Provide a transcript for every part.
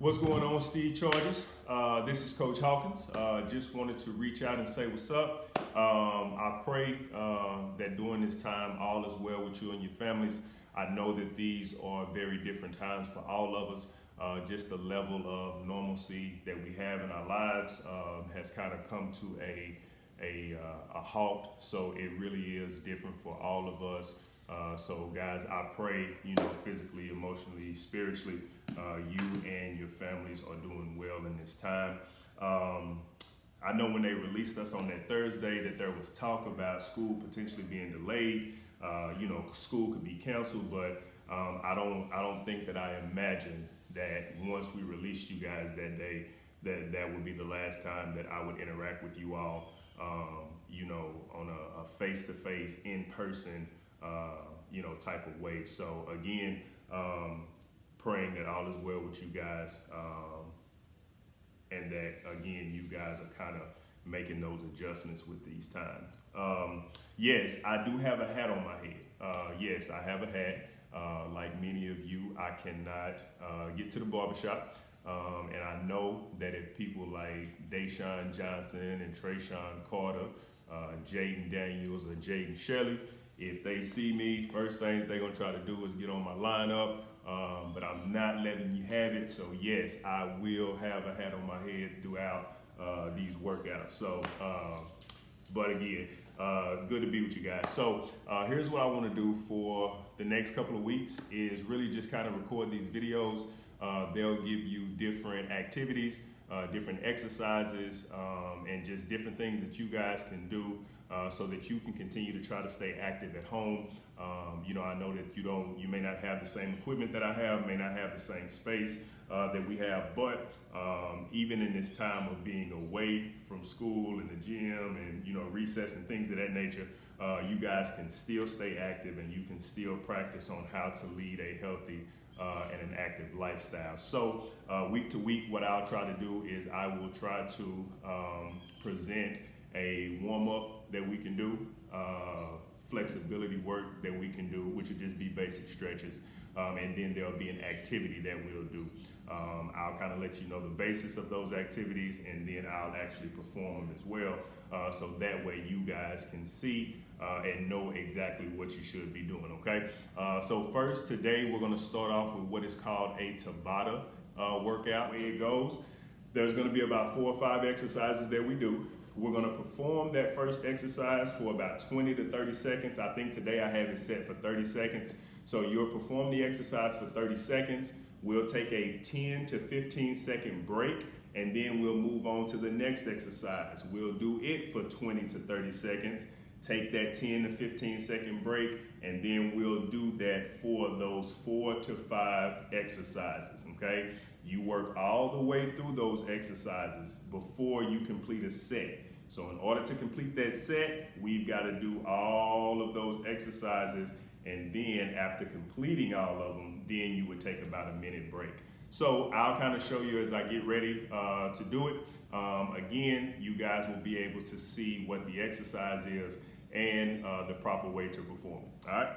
What's going on, Steve Charges? This is Coach Hawkins. Just wanted to reach out and say what's up. I pray that during this time all is well with you and your families. I know that these are very different times for all of us. Just the level of normalcy that we have in our lives has kind of come to a halt. So it really is different for all of us. So guys, I pray, physically, emotionally, spiritually, you and your families are doing well in this time. I know when they released us on that Thursday that there was talk about school potentially being delayed. School could be canceled, but I don't think that I imagined that once we released you guys that day, that would be the last time that I would interact with you all, on a face-to-face, in-person, type of way. So again, praying that all is well with you guys, and that again, you guys are kind of making those adjustments with these times. Yes, I do have a hat on my head. Yes, I have a hat. Like many of you, I cannot get to the barbershop. And I know that if people like Deshaun Johnson and Trayshawn Carter, Jaden Daniels or Jaden Shelley, if they see me, first thing they're going to try to do is get on my lineup, but I'm not letting you have it. So yes, I will have a hat on my head throughout these workouts. So, but again, good to be with you guys. So here's what I want to do for the next couple of weeks is really just kind of record these videos. They'll give you different activities, different exercises, and just different things that you guys can do so that you can continue to try to stay active at home. I know that you may not have the same equipment that I have, may not have the same space that we have, but even in this time of being away from school and the gym and recess and things of that nature, you guys can still stay active and you can still practice on how to lead a healthy and an active lifestyle. So week to week, what I'll try to do is I will try to present a warm-up that we can do, flexibility work that we can do, which would just be basic stretches, and then there'll be an activity that we'll do. I'll kind of let you know the basis of those activities, and then I'll actually perform them as well, so that way you guys can see and know exactly what you should be doing, okay? So first, today we're gonna start off with what is called a Tabata workout. The way it goes, there's gonna be about 4 or 5 exercises that we do. We're gonna perform that first exercise for about 20 to 30 seconds. I think today I have it set for 30 seconds. So you'll perform the exercise for 30 seconds. We'll take a 10 to 15 second break, and then we'll move on to the next exercise. We'll do it for 20 to 30 seconds. Take that 10 to 15 second break, and then we'll do that for those 4 to 5 exercises, okay? You work all the way through those exercises before you complete a set. So in order to complete that set, we've got to do all of those exercises, and then after completing all of them, then you would take about a minute break. So I'll kind of show you as I get ready to do it. Again, you guys will be able to see what the exercise is and the proper way to perform it. All right.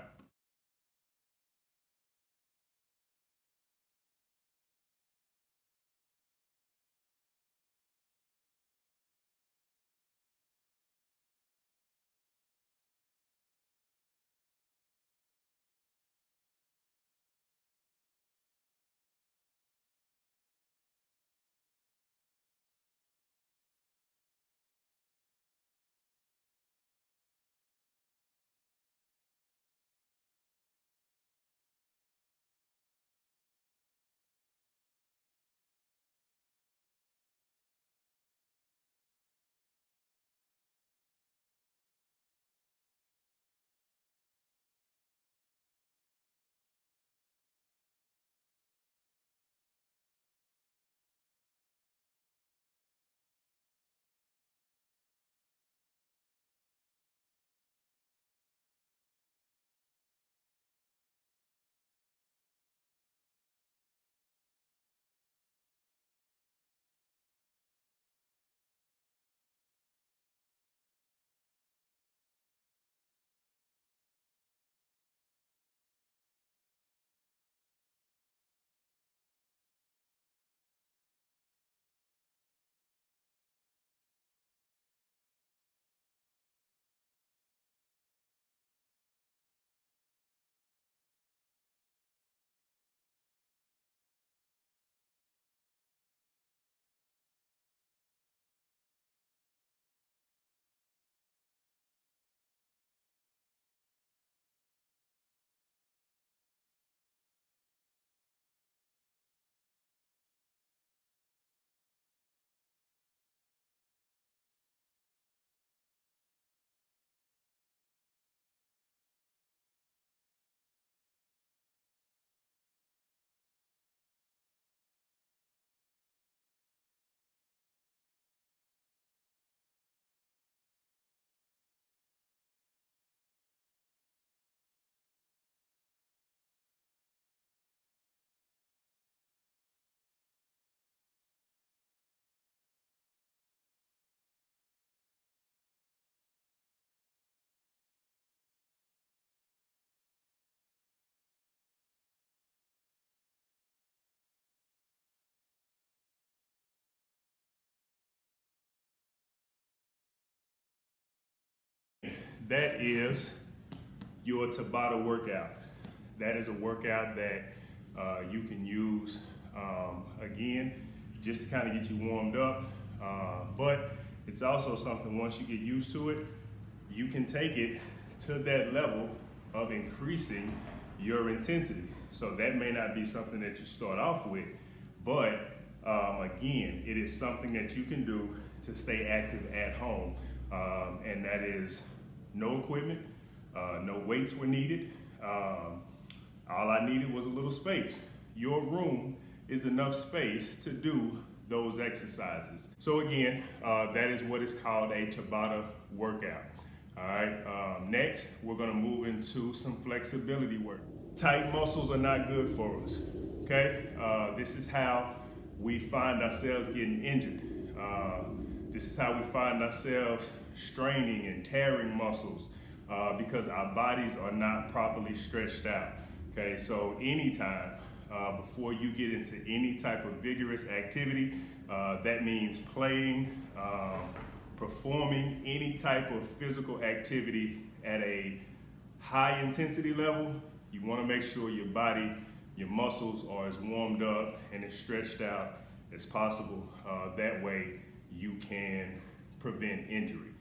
that is your Tabata workout. That is a workout that you can use, again, just to kind of get you warmed up. But it's also something, once you get used to it, you can take it to that level of increasing your intensity. So that may not be something that you start off with, but again, it is something that you can do to stay active at home. And that is no equipment, no weights were needed. All I needed was a little space. Your room is enough space to do those exercises. So again, that is what is called a Tabata workout. All right, next, we're gonna move into some flexibility work. Tight muscles are not good for us, okay? This is how we find ourselves getting injured. This is how we find ourselves straining and tearing muscles because our bodies are not properly stretched out, okay? So anytime, before you get into any type of vigorous activity, that means playing, performing any type of physical activity at a high intensity level, you want to make sure your body, your muscles are as warmed up and as stretched out as possible. That way you can prevent injury.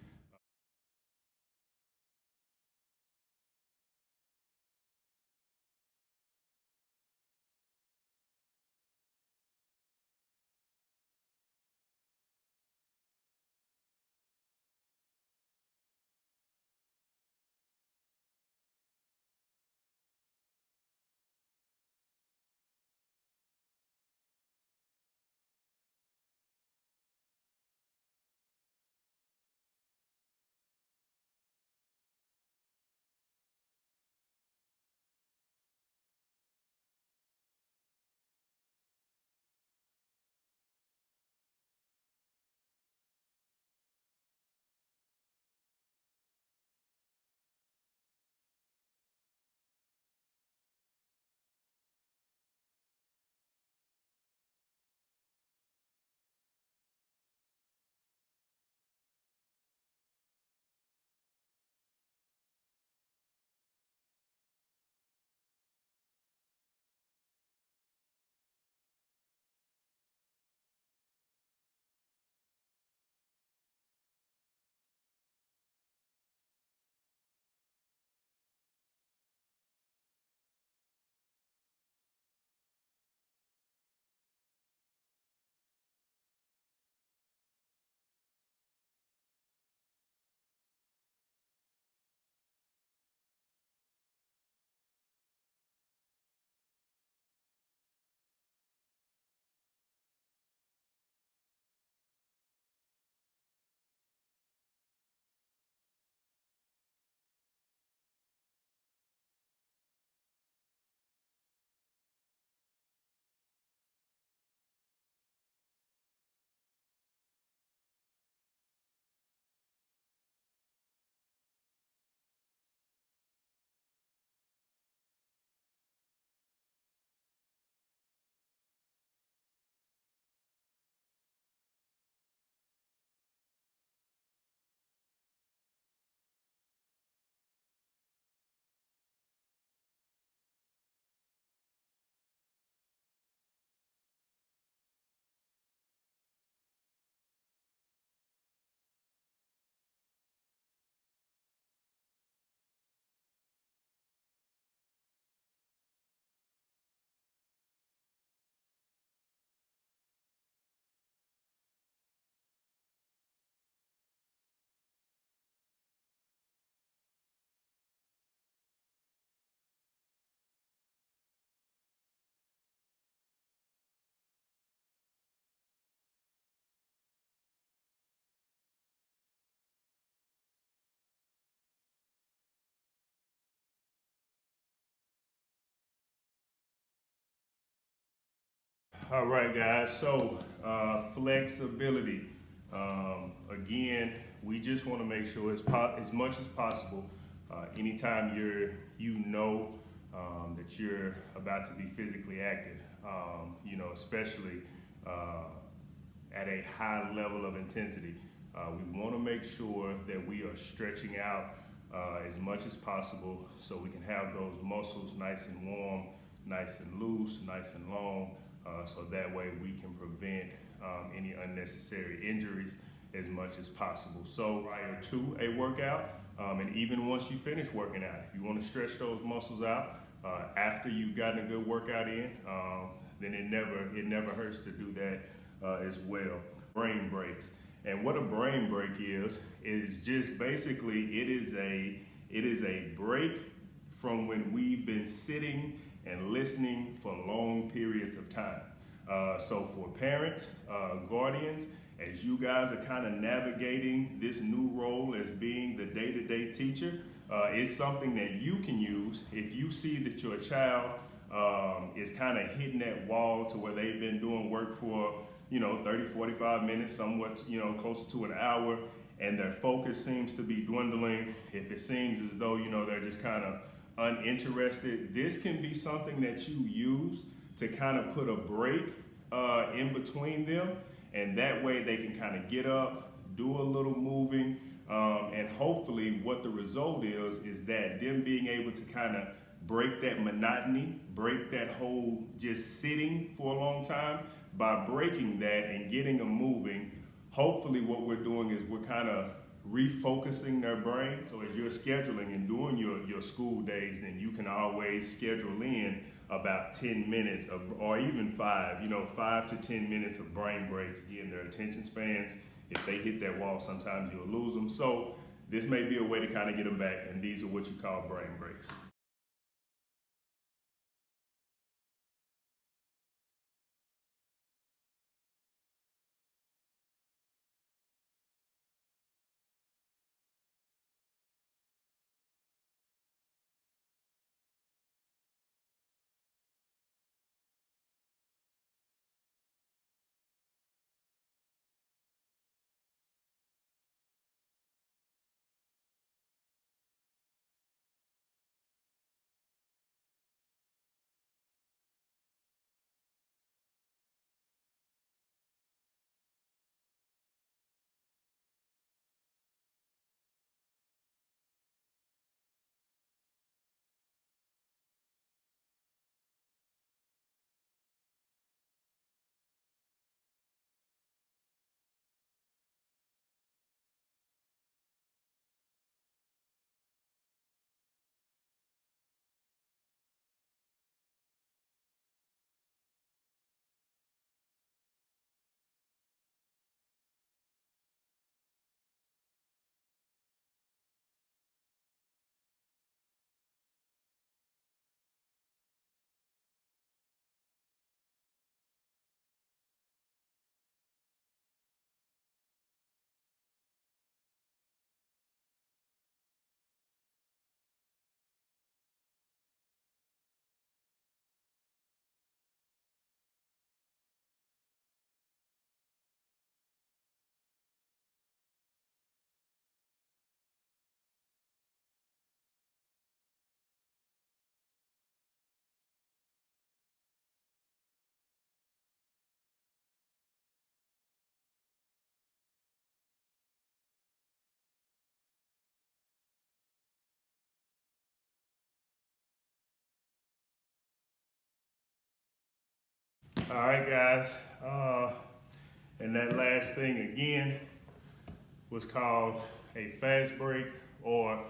All right, guys, so flexibility. Again, we just want to make sure as much as possible, anytime you know that you're about to be physically active, especially at a high level of intensity, we want to make sure that we are stretching out as much as possible so we can have those muscles nice and warm, nice and loose, nice and long, so that way we can prevent any unnecessary injuries as much as possible. So prior to a workout, and even once you finish working out, if you want to stretch those muscles out after you've gotten a good workout in, then it never hurts to do that as well. Brain breaks. And what a brain break is just basically it is a break from when we've been sitting and listening for long periods of time. So for parents, guardians, as you guys are kind of navigating this new role as being the day-to-day teacher, it's something that you can use if you see that your child is kind of hitting that wall to where they've been doing work for 30, 45 minutes, somewhat, closer to an hour, and their focus seems to be dwindling. If it seems as though, they're just kind of uninterested, this can be something that you use to kind of put a break in between them, and that way they can kind of get up, do a little moving, and hopefully what the result is that them being able to kind of break that monotony, break that whole just sitting for a long time. By breaking that and getting them moving, hopefully what we're doing is we're kind of refocusing their brain. So as you're scheduling and doing your school days, then you can always schedule in about 10 minutes or even 5 to 10 minutes of brain breaks. Again, their attention spans, if they hit that wall, sometimes you'll lose them. So this may be a way to kind of get them back, and these are what you call brain breaks. All right, guys. And that last thing again was called a fast break or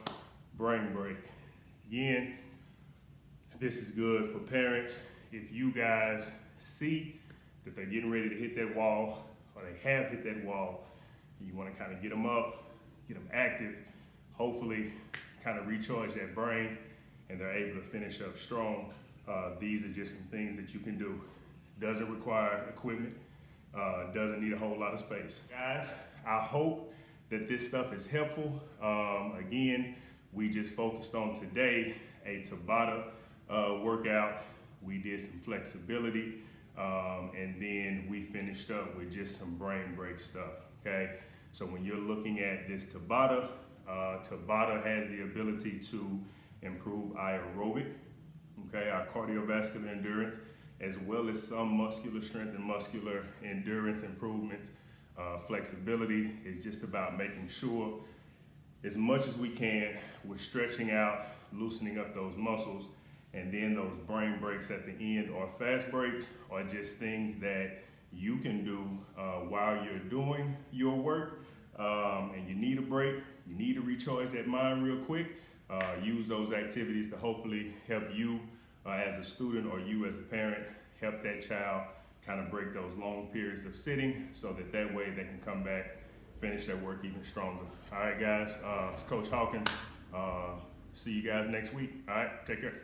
brain break. Again, this is good for parents. If you guys see that they're getting ready to hit that wall, or they have hit that wall, and you want to kind of get them up, get them active, hopefully kind of recharge that brain, and they're able to finish up strong. These are just some things that you can do. Doesn't require equipment, doesn't need a whole lot of space. Guys, I hope that this stuff is helpful. Again, we just focused on today a Tabata workout. We did some flexibility, and then we finished up with just some brain break stuff, okay? So when you're looking at this Tabata, Tabata has the ability to improve aerobic, okay, our cardiovascular endurance, as well as some muscular strength and muscular endurance improvements. Flexibility is just about making sure as much as we can with stretching out, loosening up those muscles, and then those brain breaks at the end, or fast breaks, are just things that you can do while you're doing your work, and you need a break, you need to recharge that mind real quick. Use those activities to hopefully help you as a student, or you as a parent, help that child kind of break those long periods of sitting, so that way they can come back, finish their work even stronger. All right, guys, it's Coach Hawkins. See you guys next week. All right, take care.